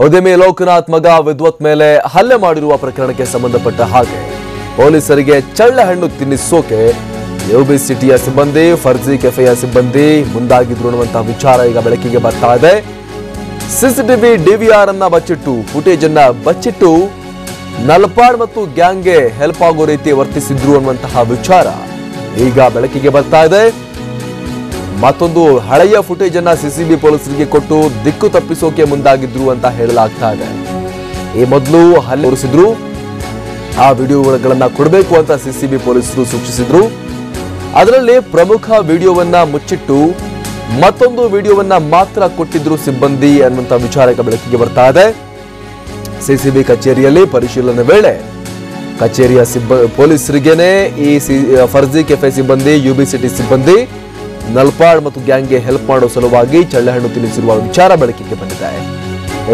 ಉದ್ಯಮಿ ಲೋಕನಾಥ್ ಮಗ ವಿದ್ವತ್ ಮೇಲೆ ಹಲ್ಲೆ ಮಾಡಿರುವ ಪ್ರಕರಣಕ್ಕೆ ಸಂಬಂಧಪಟ್ಟ ಹಾಗೆ ಪೊಲೀಸರಿಗೆ ಚಳ್ಳೆಹಣ್ಣು ತಿನ್ನಿಸೋಕೆ ಯುಬಿ ಸಿಟಿಯ ಸಿಬ್ಬಂದಿ ಫರ್ಜಿ ಕೆಫೆಯ ಸಿಬ್ಬಂದಿ ಮುಂದಾಗಿದ್ರು ಅನ್ನುವಂತಹ ವಿಚಾರ ಈಗ ಬೆಳಕಿಗೆ ಬರ್ತಾ ಇದೆ. ಸಿಸಿಟಿವಿ ಡಿವಿಆರ್ ಅನ್ನ ಬಚ್ಚಿಟ್ಟು ಫುಟೇಜ್ ಅನ್ನ ಬಚ್ಚಿಟ್ಟು ನಲ್ಪಾಡ್ ಮತ್ತು ಗ್ಯಾಂಗ್ಗೆ ಹೆಲ್ಪ್ ಆಗೋ ರೀತಿ ವರ್ತಿಸಿದ್ರು ಅನ್ನುವಂತಹ ವಿಚಾರ ಈಗ ಬೆಳಕಿಗೆ ಬರ್ತಾ ಇದೆ. ಮತ್ತೊಂದು ಹಳೆಯ ಫುಟೇಜ್ ಅನ್ನ ಸಿಸಿಬಿ ಪೊಲೀಸರಿಗೆ ಕೊಟ್ಟು ದಿಕ್ಕು ತಪ್ಪಿಸೋಕೆ ಮುಂದಾಗಿದ್ರು ಅಂತ ಹೇಳಲಾಗ್ತಾ ಇದೆ. ಈ ಮೊದಲು ಹಲ್ಲೆ ತೋರಿಸಿದ್ರು, ಆ ವಿಡಿಯೋಗಳನ್ನ ಕೊಡಬೇಕು ಅಂತ ಸಿಸಿಬಿ ಪೊಲೀಸರು ಸೂಚಿಸಿದ್ರು. ಅದರಲ್ಲಿ ಪ್ರಮುಖ ವಿಡಿಯೋವನ್ನ ಮುಚ್ಚಿಟ್ಟು ಮತ್ತೊಂದು ವಿಡಿಯೋವನ್ನ ಮಾತ್ರ ಕೊಟ್ಟಿದ್ರು ಸಿಬ್ಬಂದಿ ಅನ್ನುವಂತ ವಿಚಾರ ಬೆಳಕಿಗೆ ಬರ್ತಾ ಇದೆ. ಸಿಸಿಬಿ ಕಚೇರಿಯಲ್ಲಿ ಪರಿಶೀಲನೆ ವೇಳೆ ಕಚೇರಿಯ ಪೊಲೀಸರಿಗೇನೆ ಈ ಫರ್ಜಿ ಕೆಫೆ ಸಿಬ್ಬಂದಿ ಯುಬಿ ಸಿಟಿ ಸಿಬ್ಬಂದಿ ನಲ್ಪಾಡ್ ಮತ್ತು ಗ್ಯಾಂಗ್ಗೆ ಹೆಲ್ಪ್ ಮಾಡೋ ಸಲುವಾಗಿ ಚಳ್ಳೆಹಣ್ಣು ತಿನ್ನಿಸಿರುವ ವಿಚಾರ ಬೆಳಕಿಗೆ ಬಂದಿದೆ.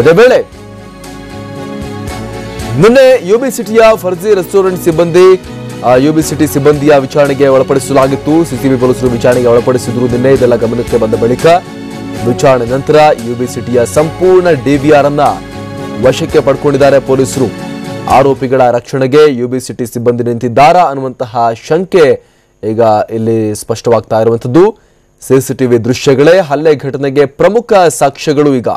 ಅದೇ ವೇಳೆ ನಿನ್ನೆ ಯುಬಿ ಸಿಟಿಯ ಫರ್ಜಿ ರೆಸ್ಟೋರೆಂಟ್ ಸಿಬ್ಬಂದಿ ಯುಬಿ ಸಿಟಿ ಸಿಬ್ಬಂದಿಯ ವಿಚಾರಣೆಗೆ ಒಳಪಡಿಸಲಾಗಿತ್ತು. ಸಿಸಿಬಿ ಪೊಲೀಸರು ವಿಚಾರಣೆಗೆ ಒಳಪಡಿಸಿದ್ರು ನಿನ್ನೆ. ಇದೆಲ್ಲ ಗಮನಕ್ಕೆ ಬಂದ ಬಳಿಕ ವಿಚಾರಣೆ ನಂತರ ಯುಬಿ ಸಿಟಿಯ ಸಂಪೂರ್ಣ ಡಿವಿಆರ್ ಅನ್ನ ವಶಕ್ಕೆ ಪಡ್ಕೊಂಡಿದ್ದಾರೆ ಪೊಲೀಸರು. ಆರೋಪಿಗಳ ರಕ್ಷಣೆಗೆ ಯುಬಿ ಸಿಟಿ ಸಿಬ್ಬಂದಿ ನಿಂತಿದ್ದಾರಾ ಅನ್ನುವಂತಹ ಶಂಕೆ ಈಗ ಇಲ್ಲಿ ಸ್ಪಷ್ಟವಾಗ್ತಾ ಇರುವಂತದ್ದು. ಸಿಸಿಟಿವಿ ದೃಶ್ಯಗಳೇ ಹಲ್ಲೆ ಘಟನೆಗೆ ಪ್ರಮುಖ ಸಾಕ್ಷ್ಯಗಳು. ಈಗ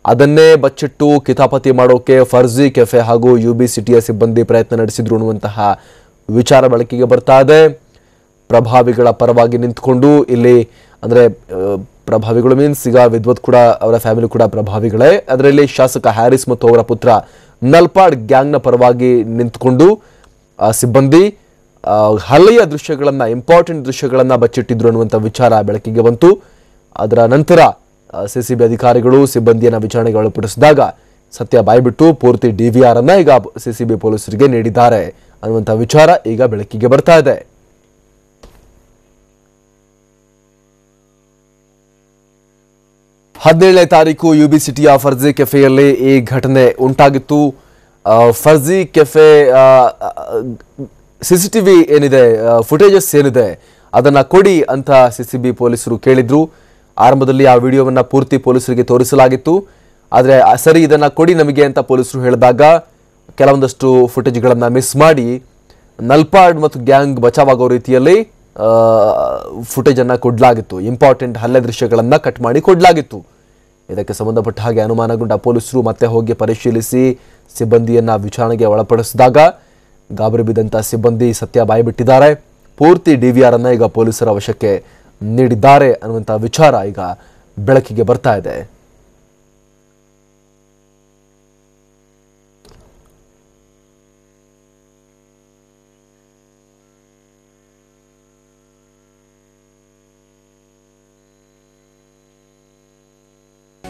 ಅದನ್ನೇ ಬಚ್ಚಿಟ್ಟು ಕಿತಾಪತಿ ಮಾಡೋಕೆ ಫರ್ಜಿ ಕೆಫೆ ಹಾಗೂ ಯುಬಿ ಸಿಟಿಯ ಸಿಬ್ಬಂದಿ ಪ್ರಯತ್ನ ನಡೆಸಿದ್ರು ಅನ್ನುವಂತಹ ವಿಚಾರ ಬೆಳಕಿಗೆ ಬರ್ತಾ ಇದೆ. ಪ್ರಭಾವಿಗಳ ಪರವಾಗಿ ನಿಂತ್ಕೊಂಡು ಇಲ್ಲಿ ಅಂದ್ರೆ ಪ್ರಭಾವಿಗಳು ಮೀನ್ಸ್ ಈಗ ವಿದ್ವತ್ ಕೂಡ ಅವರ ಫ್ಯಾಮಿಲಿ ಕೂಡ ಪ್ರಭಾವಿಗಳೇ. ಅದರಲ್ಲಿ ಶಾಸಕ ಹ್ಯಾರಿಸ್ ಮತ್ತು ಅವರ ಪುತ್ರ ನಲ್ಪಾಡ್ ಗ್ಯಾಂಗ್ನ ಪರವಾಗಿ ನಿಂತ್ಕೊಂಡು ಸಿಬ್ಬಂದಿ ಹಳೆಯ ದೃಶ್ಯಗಳನ್ನ ಇಂಪಾರ್ಟೆಂಟ್ ದೃಶ್ಯಗಳನ್ನ ಬಚ್ಚಿಟ್ಟಿದ್ರು ಅನ್ನುವಂಥ ವಿಚಾರ ಬೆಳಕಿಗೆ ಬಂತು. ಅದರ ನಂತರ ಸಿಸಿಬಿ ಅಧಿಕಾರಿಗಳು ಸಿಬ್ಬಂದಿಯನ್ನ ವಿಚಾರಣೆಗೆ ಒಳಪಡಿಸಿದಾಗ ಸತ್ಯ ಬಾಯ್ಬಿಟ್ಟು ಪೂರ್ತಿ ಡಿವಿಆರ್ ಅನ್ನ ಈಗ ಸಿಸಿಬಿ ಪೊಲೀಸರಿಗೆ ನೀಡಿದ್ದಾರೆ ಅನ್ನುವಂಥ ವಿಚಾರ ಈಗ ಬೆಳಕಿಗೆ ಬರ್ತಾ ಇದೆ. ಹದಿನೇಳನೇ ತಾರೀಕು ಯುಬಿ ಸಿಟಿಯ ಫರ್ಜಿ ಕೆಫೆಯಲ್ಲಿ ಈ ಘಟನೆ ಉಂಟಾಗಿತ್ತು. ಫರ್ಜಿ ಕೆಫೆ ಸಿಸಿಟಿವಿ ಏನಿದೆ, ಫುಟೇಜಸ್ ಏನಿದೆ ಅದನ್ನ ಕೊಡಿ ಅಂತ ಸಿಸಿಬಿ ಪೊಲೀಸರು ಕೇಳಿದ್ರು. ಆರಂಭದಲ್ಲಿ ಆ ವಿಡಿಯೋವನ್ನ ಪೂರ್ತಿ ಪೊಲೀಸರಿಗೆ ತೋರಿಸಲಾಗಿತ್ತು. ಆದರೆ ಸರಿ ಇದನ್ನ ಕೊಡಿ ನಮಗೆ ಅಂತ ಪೊಲೀಸರು ಹೇಳಿದಾಗ ಕೆಲವೊಂದಷ್ಟು ಫುಟೇಜ್ಗಳನ್ನ ಮಿಸ್ ಮಾಡಿ ನಲ್ಪಾಡ್ ಮತ್ತು ಗ್ಯಾಂಗ್ ಬಚಾವಾಗೋ ರೀತಿಯಲ್ಲಿ ಫುಟೇಜ್ ಅನ್ನ ಕೊಡಲಾಗಿತ್ತು. ಇಂಪಾರ್ಟೆಂಟ್ ಹಲ್ಲೆ ದೃಶ್ಯಗಳನ್ನ ಕಟ್ ಮಾಡಿ ಕೊಡಲಾಗಿತ್ತು. ಇದಕ್ಕೆ ಸಂಬಂಧಪಟ್ಟ ಹಾಗೆ ಅನುಮಾನಗೊಂಡ ಪೊಲೀಸರು ಮತ್ತೆ ಹೋಗಿ ಪರಿಶೀಲಿಸಿ ಸಿಬ್ಬಂದಿಯನ್ನ ವಿಚಾರಣೆಗೆ ಒಳಪಡಿಸಿದಾಗ ಗಾಬರಿ ಬಿದ್ದಂತ ಸಿಬ್ಬಂದಿ ಸತ್ಯ ಬಾಯ್ಬಿಟ್ಟಿದ್ದಾರೆ. ಪೂರ್ತಿ ಡಿವಿಆರ್ ಅನ್ನ ಈಗ ಪೊಲೀಸರ ವಶಕ್ಕೆ ನೀಡಿದ್ದಾರೆ ಅನ್ನುವಂಥ ವಿಚಾರ ಈಗ ಬೆಳಕಿಗೆ ಬರ್ತಾ ಇದೆ.